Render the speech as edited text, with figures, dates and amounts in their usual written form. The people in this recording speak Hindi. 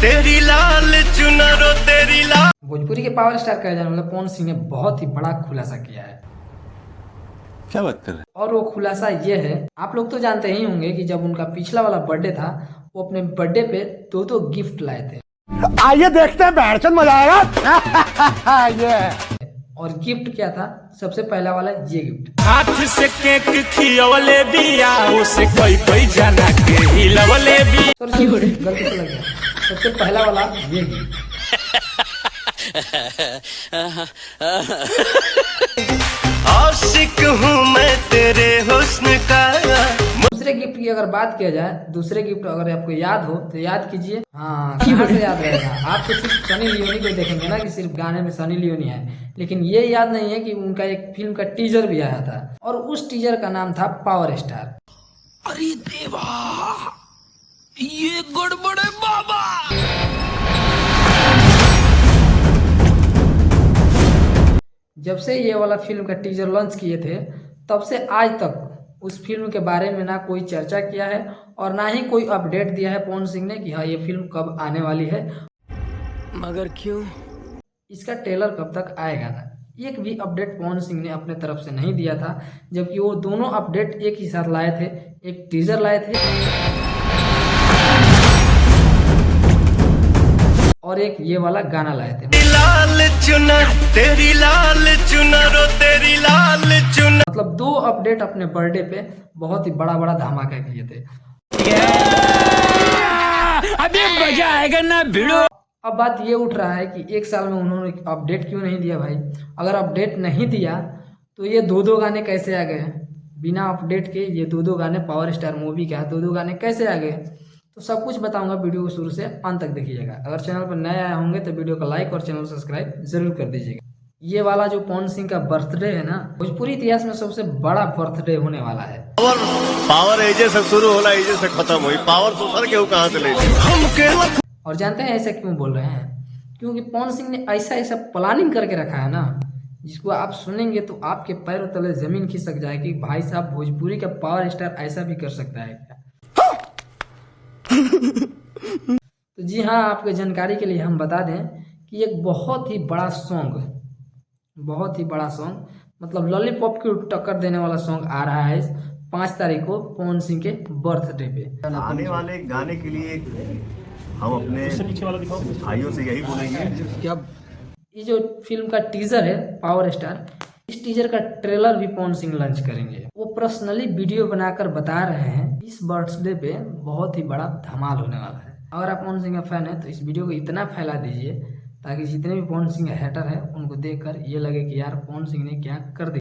तेरी लाल चुनरो तेरी लाल। भोजपुरी के पावर स्टार कहे जाने वाले पवन सिंह ने बहुत ही बड़ा खुलासा किया है। क्या बात कर रहे हैं? और वो खुलासा ये है, आप लोग तो जानते ही होंगे कि जब उनका पिछला वाला बर्थडे था, वो अपने बर्थडे पे दो गिफ्ट लाए थे। आइए देखते हैं, बैठचंद मजा आएगा। ये और गिफ्ट क्या था? सबसे पहला वाला ये गिफ्ट, हाथ से केक खियवले बिया उसे कोई जाना के हिलवले भी। गलती से लग गया। सबसे पहला वाला ये गिफ्ट। आशिक हूँ मैं तेरे हुस्न का। दूसरे गिफ्ट की अगर बात किया जाए, दूसरे गिफ्ट अगर आपको याद हो तो याद कीजिए। हाँ, कहाँ से याद रहेगा? आप तो सिर्फ सनी लियोनी को देखेंगे ना कि सिर्फ गाने में सनी लियोनी है, लेकिन ये याद नहीं है कि उनका एक फिल्म का टीजर भी आया था और उस टीजर का नाम था पावर स्टार। अरे देवा, ये गड़बड़ है बाबा। जब से ये वाला फिल्म का टीजर लॉन्च किए थे, तब से आज तक उस फिल्म के बारे में ना कोई चर्चा किया है और ना ही कोई अपडेट दिया है पवन सिंह ने कि हाँ ये फिल्म कब आने वाली है, मगर क्यों? इसका ट्रेलर कब तक आएगा ना। एक भी अपडेट पवन सिंह ने अपने तरफ से नहीं दिया था, जबकि वो दोनों अपडेट एक ही साथ लाए थे। एक टीजर लाए थे और एक ये वाला गाना लाए थे। लाल चुनर तेरी लाल चुनरो तेरी लाल चुनर। मतलब दो अपडेट अपने बर्थडे पे बहुत ही बड़ा बड़ा धमाका किए थे। अभी मजा आएगा ना भिड़ो। अब बात ये उठ रहा है कि एक साल में उन्होंने अपडेट क्यों नहीं दिया भाई? अगर अपडेट नहीं दिया तो ये दो गाने कैसे आ गए? बिना अपडेट के ये दो गाने पावर स्टार मूवी का दो गाने कैसे आ गए? तो सब कुछ बताऊंगा, वीडियो को शुरू से अंत तक देखिएगा। अगर चैनल पर नए आए होंगे तो वीडियो को लाइक और चैनल सब्सक्राइब जरूर कर दीजिएगा। ये वाला जो पवन सिंह का बर्थडे है ना, भोजपुरी इतिहास में सबसे बड़ा बर्थडे होने वाला है। पावर एजे से शुरू होला, एजे से खत्म हुई। पावर तो सर केहू कहाँ से ले ली? और जानते हैं ऐसा क्यों बोल रहे हैं? क्योंकि पवन सिंह ने ऐसा प्लानिंग करके रखा है ना, जिसको आप सुनेंगे तो आपके पैरों तले जमीन खिसक जाए कि भाई साहब भोजपुरी का पावर स्टार ऐसा भी कर सकता है क्या? तो जी हाँ, आपके जानकारी के लिए हम बता दें कि एक बहुत ही बड़ा सॉन्ग मतलब लॉलीपॉप की टक्कर देने वाला सॉन्ग आ रहा है 5 तारीख को पवन सिंह के बर्थडे पे। आने वाले गाने के लिए हम अपने भाइयों से यही बोलेंगे। क्या ये जो फिल्म का टीजर है पावर स्टार, इस टीजर का ट्रेलर भी पवन सिंह लॉन्च करेंगे। वो पर्सनली वीडियो बनाकर बता रहे हैं इस बर्थडे पे बहुत ही बड़ा धमाल होने वाला है। अगर आप पवन सिंह का फैन है तो इस वीडियो को इतना फैला दीजिए ताकि जितने भी पवन सिंह हेटर है उनको देखकर ये लगे कि यार पवन सिंह ने क्या कर दिया।